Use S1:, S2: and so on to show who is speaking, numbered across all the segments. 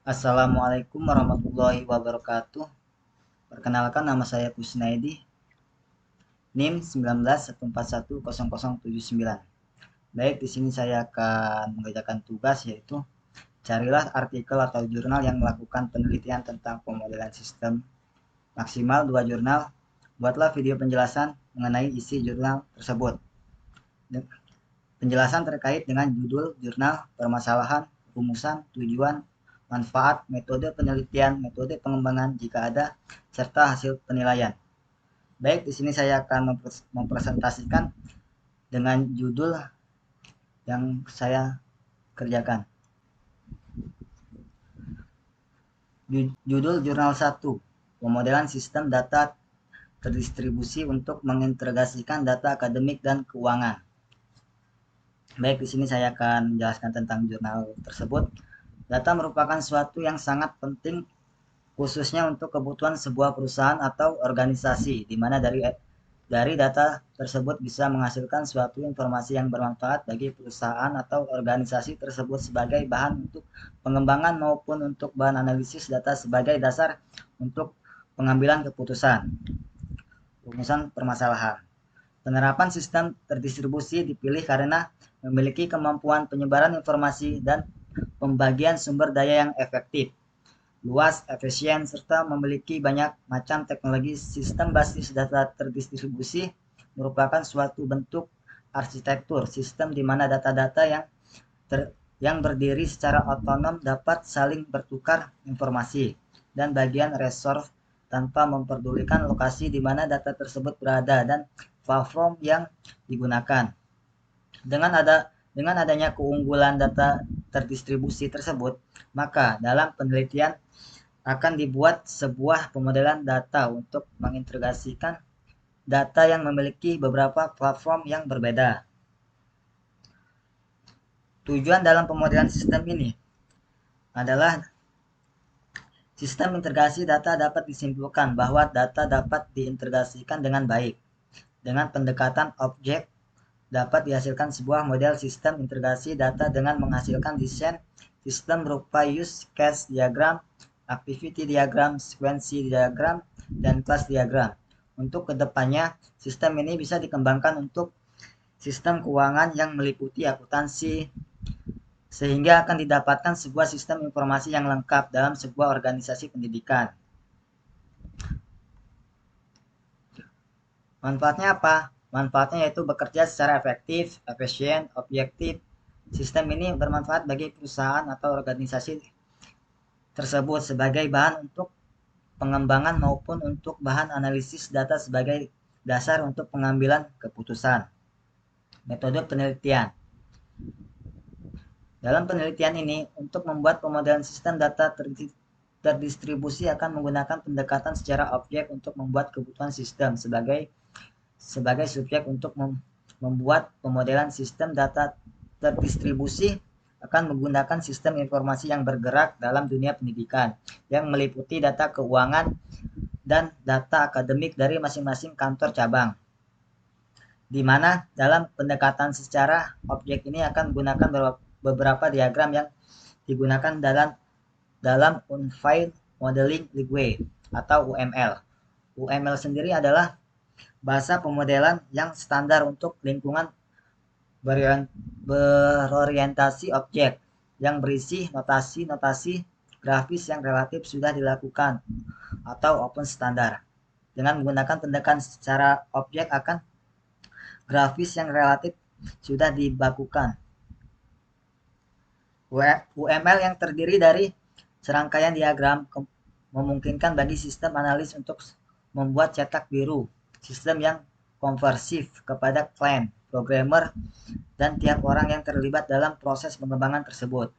S1: Assalamualaikum warahmatullahi wabarakatuh. Perkenalkan, nama saya Kusnaidi, NIM 1914110079. Baik, di sini saya akan mengerjakan tugas, yaitu carilah artikel atau jurnal yang melakukan penelitian tentang pemodelan sistem, maksimal 2 jurnal. Buatlah video penjelasan mengenai isi jurnal tersebut. Penjelasan terkait dengan judul jurnal, permasalahan, rumusan, tujuan, manfaat, metode penelitian, metode pengembangan jika ada, serta hasil penilaian. Baik, di sini saya akan mempresentasikan dengan judul yang saya kerjakan. Judul jurnal 1, pemodelan sistem data terdistribusi untuk mengintegrasikan data akademik dan keuangan. Baik, di sini saya akan menjelaskan tentang jurnal tersebut. Data merupakan suatu yang sangat penting, khususnya untuk kebutuhan sebuah perusahaan atau organisasi, di mana dari data tersebut bisa menghasilkan suatu informasi yang bermanfaat bagi perusahaan atau organisasi tersebut sebagai bahan untuk pengembangan maupun untuk bahan analisis data sebagai dasar untuk pengambilan keputusan. Rumusan permasalahan. Penerapan sistem terdistribusi dipilih karena memiliki kemampuan penyebaran informasi dan pembagian sumber daya yang efektif, luas, efisien, serta memiliki banyak macam teknologi. Sistem basis data terdistribusi merupakan suatu bentuk arsitektur sistem di mana data-data yang berdiri secara otonom dapat saling bertukar informasi dan bagian resource tanpa memperdulikan lokasi di mana data tersebut berada dan platform yang digunakan. Dengan adanya keunggulan data terdistribusi tersebut, maka dalam penelitian akan dibuat sebuah pemodelan data untuk mengintegrasikan data yang memiliki beberapa platform yang berbeda. Tujuan dalam pemodelan sistem ini adalah sistem integrasi data dapat disimpulkan bahwa data dapat diintegrasikan dengan baik. Dengan pendekatan objek, dapat dihasilkan sebuah model sistem integrasi data dengan menghasilkan desain sistem berupa use case diagram, activity diagram, sequence diagram, dan class diagram. Untuk kedepannya, sistem ini bisa dikembangkan untuk sistem keuangan yang meliputi akuntansi, sehingga akan didapatkan sebuah sistem informasi yang lengkap dalam sebuah organisasi pendidikan. Manfaatnya apa? Manfaatnya yaitu bekerja secara efektif, efisien, objektif. Sistem ini bermanfaat bagi perusahaan atau organisasi tersebut sebagai bahan untuk pengembangan maupun untuk bahan analisis data sebagai dasar untuk pengambilan keputusan. Metode penelitian. Dalam penelitian ini, untuk membuat pemodelan sistem data terdistribusi akan menggunakan pendekatan secara objek untuk membuat kebutuhan sistem sebagai subjek untuk membuat pemodelan sistem data terdistribusi akan menggunakan sistem informasi yang bergerak dalam dunia pendidikan yang meliputi data keuangan dan data akademik dari masing-masing kantor cabang, di mana dalam pendekatan secara objek ini akan menggunakan beberapa diagram yang digunakan dalam Unified Modeling Language atau UML. UML sendiri adalah bahasa pemodelan yang standar untuk lingkungan berorientasi objek yang berisi notasi-notasi grafis yang relatif sudah dilakukan atau open standar. Dengan menggunakan pendekatan secara objek akan grafis yang relatif sudah dibakukan. UML yang terdiri dari serangkaian diagram memungkinkan bagi sistem analis untuk membuat cetak biru, sistem yang konversif kepada klien, programmer, dan tiap orang yang terlibat dalam proses pengembangan tersebut.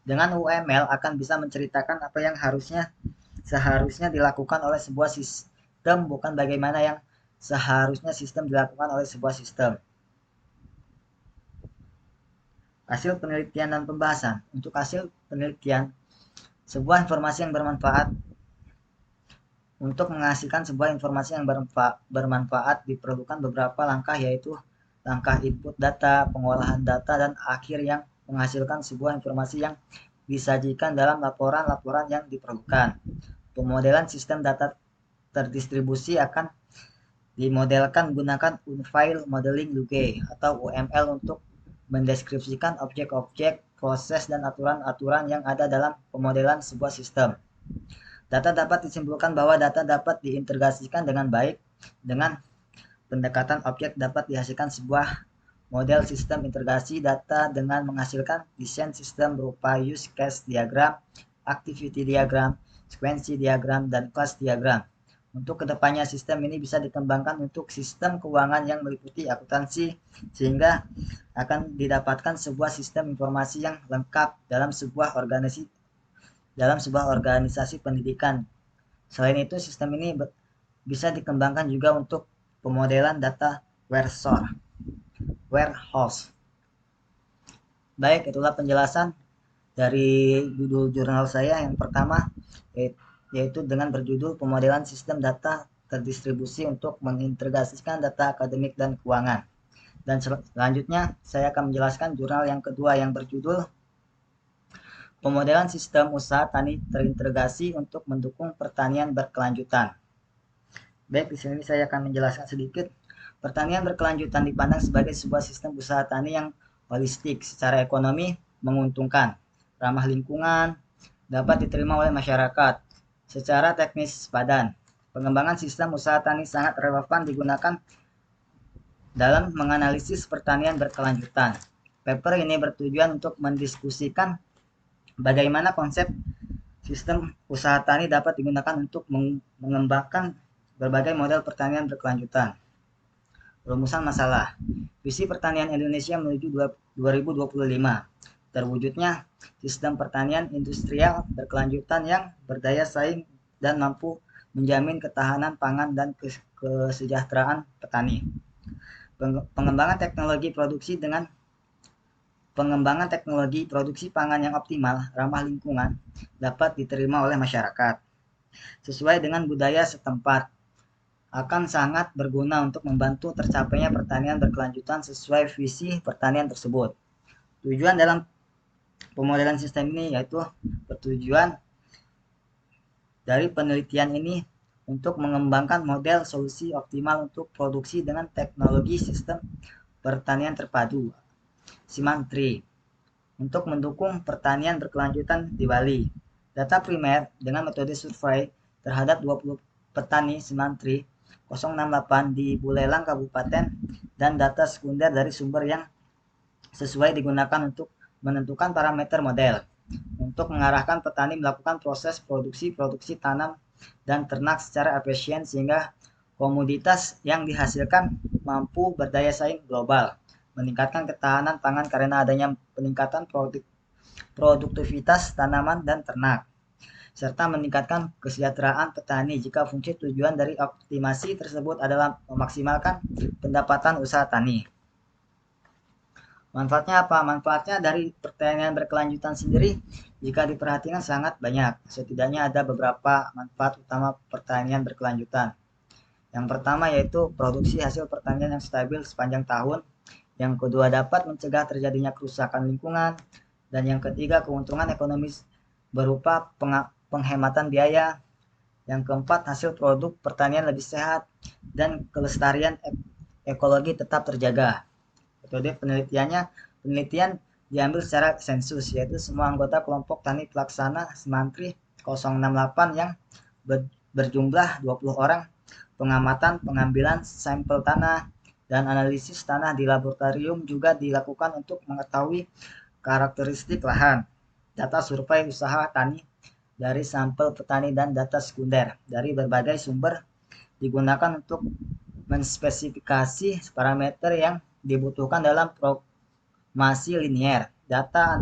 S1: Dengan UML akan bisa menceritakan apa yang seharusnya dilakukan oleh sebuah sistem, bukan bagaimana yang seharusnya sistem dilakukan oleh sebuah sistem. Hasil penelitian dan pembahasan. Untuk hasil penelitian, sebuah informasi yang bermanfaat. Untuk menghasilkan sebuah informasi yang bermanfaat diperlukan beberapa langkah, yaitu langkah input data, pengolahan data, dan akhir yang menghasilkan sebuah informasi yang disajikan dalam laporan-laporan yang diperlukan. Pemodelan sistem data terdistribusi akan dimodelkan menggunakan Unfile Modeling Language atau UML untuk mendeskripsikan objek-objek, proses, dan aturan-aturan yang ada dalam pemodelan sebuah sistem. Data dapat disimpulkan bahwa data dapat diintegrasikan dengan baik dengan pendekatan objek dapat dihasilkan sebuah model sistem integrasi data dengan menghasilkan desain sistem berupa use case diagram, activity diagram, sequence diagram, dan class diagram. Untuk kedepannya sistem ini bisa dikembangkan untuk sistem keuangan yang meliputi akuntansi sehingga akan didapatkan sebuah sistem informasi yang lengkap dalam sebuah organisasi pendidikan. Selain itu, sistem ini bisa dikembangkan juga untuk pemodelan data warehouse. Baik, itulah penjelasan dari judul jurnal saya yang pertama, yaitu dengan berjudul Pemodelan Sistem Data Terdistribusi untuk Mengintegrasikan Data Akademik dan Keuangan. Dan selanjutnya, saya akan menjelaskan jurnal yang kedua yang berjudul Pemodelan Sistem Usaha Tani Terintegrasi untuk Mendukung Pertanian Berkelanjutan. Baik, di sini saya akan menjelaskan sedikit. Pertanian berkelanjutan dipandang sebagai sebuah sistem usaha tani yang holistik, secara ekonomi menguntungkan, ramah lingkungan, dapat diterima oleh masyarakat. Secara teknis padan, pengembangan sistem usaha tani sangat relevan digunakan dalam menganalisis pertanian berkelanjutan. Paper ini bertujuan untuk mendiskusikan bagaimana konsep sistem usaha tani dapat digunakan untuk mengembangkan berbagai model pertanian berkelanjutan. Rumusan masalah. Visi pertanian Indonesia menuju 2025. Terwujudnya sistem pertanian industrial berkelanjutan yang berdaya saing dan mampu menjamin ketahanan pangan dan kesejahteraan petani. Pengembangan teknologi produksi pangan yang optimal, ramah lingkungan, dapat diterima oleh masyarakat. Sesuai dengan budaya setempat, akan sangat berguna untuk membantu tercapainya pertanian berkelanjutan sesuai visi pertanian tersebut. Tujuan dalam pemodelan sistem ini yaitu bertujuan dari penelitian ini untuk mengembangkan model solusi optimal untuk produksi dengan teknologi sistem pertanian terpadu Simantri untuk mendukung pertanian berkelanjutan di Bali. Data primer dengan metode survei terhadap 20 petani Simantri 068 di Buleleng Kabupaten dan data sekunder dari sumber yang sesuai digunakan untuk menentukan parameter model untuk mengarahkan petani melakukan proses produksi tanam dan ternak secara efisien sehingga komoditas yang dihasilkan mampu berdaya saing global, meningkatkan ketahanan pangan karena adanya peningkatan produktivitas tanaman dan ternak, serta meningkatkan kesejahteraan petani jika fungsi tujuan dari optimasi tersebut adalah memaksimalkan pendapatan usaha tani. Manfaatnya apa? Manfaatnya dari pertanian berkelanjutan sendiri jika diperhatikan sangat banyak. Setidaknya ada beberapa manfaat utama pertanian berkelanjutan. Yang pertama yaitu produksi hasil pertanian yang stabil sepanjang tahun. Yang kedua dapat mencegah terjadinya kerusakan lingkungan. Dan yang ketiga keuntungan ekonomis berupa penghematan biaya. Yang keempat, hasil produk pertanian lebih sehat dan kelestarian ekologi tetap terjaga. Metode penelitian diambil secara sensus, yaitu semua anggota kelompok tani pelaksana Simantri 068 yang berjumlah 20 orang, pengamatan, pengambilan sampel tanah, dan analisis tanah di laboratorium juga dilakukan untuk mengetahui karakteristik lahan, data survei usaha tani dari sampel petani dan data sekunder dari berbagai sumber digunakan untuk menspesifikasi parameter yang dibutuhkan dalam programasi linear. Data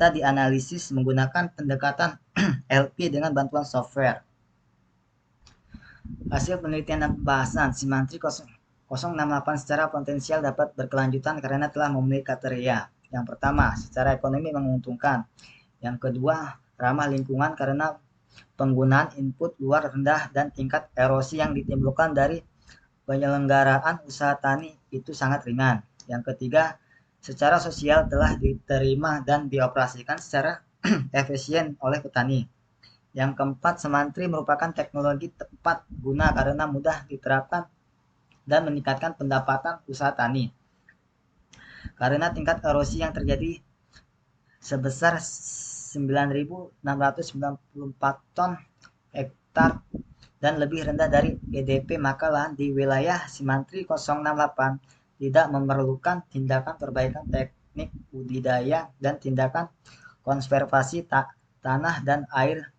S1: dianalisis menggunakan pendekatan LP dengan bantuan software. Hasil penelitian dan pembahasan Simantri 068 secara potensial dapat berkelanjutan karena telah memenuhi kriteria. Yang pertama, secara ekonomi menguntungkan. Yang kedua, ramah lingkungan karena penggunaan input luar rendah dan tingkat erosi yang ditimbulkan dari penyelenggaraan usaha tani itu sangat ringan. Yang ketiga, secara sosial telah diterima dan dioperasikan secara efisien oleh petani. Yang keempat, semantri merupakan teknologi tepat guna karena mudah diterapkan dan meningkatkan pendapatan usaha tani. Karena tingkat erosi yang terjadi sebesar 9.694 ton hektar dan lebih rendah dari GDP, maka lahan di wilayah Simantri 068 tidak memerlukan tindakan perbaikan teknik budidaya dan tindakan konservasi tanah dan air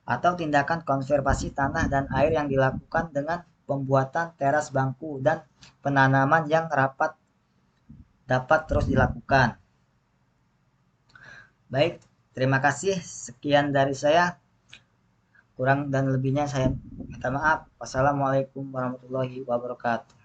S1: atau tindakan konservasi tanah dan air yang dilakukan dengan pembuatan teras bangku dan penanaman yang rapat dapat terus dilakukan. Baik, terima kasih. Sekian dari saya. Kurang dan lebihnya saya minta maaf. Wassalamualaikum warahmatullahi wabarakatuh.